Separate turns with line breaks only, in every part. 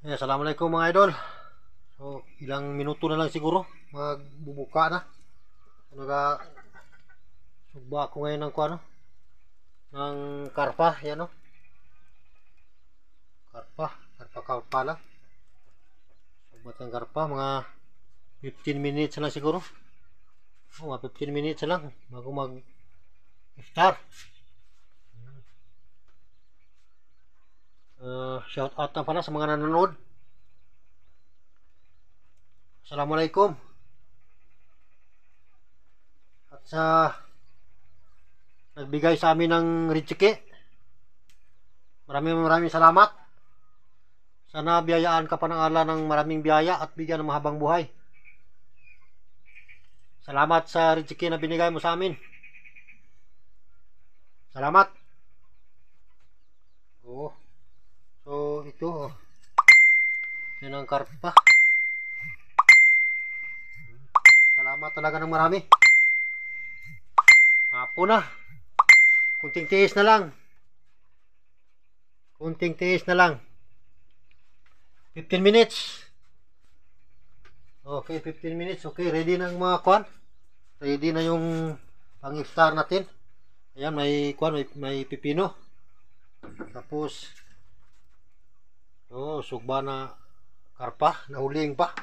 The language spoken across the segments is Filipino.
Assalamualaikum mga idol. So, ilang minuto na lang siguro magbubuka na. Naga sugba ako ngayon ng kuano ng karpa, yan no. Karpa lang. Sugba ng karpa mga 15 minutes na lang siguro. Mga 15 minutes na lang bago mag-start. Shout out na pala sa mga nanonood. Assalamualaikum. At sa nagbigay sa amin ng ritchike, maraming salamat. Sana biyayaan ka pa ng Allah ng maraming biyaya at bigyan ng mahabang buhay. Salamat sa ritchike na binigay mo sa amin. Salamat. Oh. So ito yan ang karpa. Salamat talaga ng marami. Hapo na. Kunting tiis na lang. 15 minutes. Okay, 15 minutes. Okay, ready na ang mga kwan. Ready na yung pang-iftar natin. Ayan, may kwan, may pipino. Tapos sugba na karpa, nahuling pa.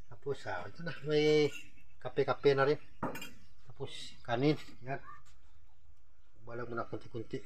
Tapos ito na, may kape-kape na rin. Tapos kanin, yan. Balang mo na kunti-kunti.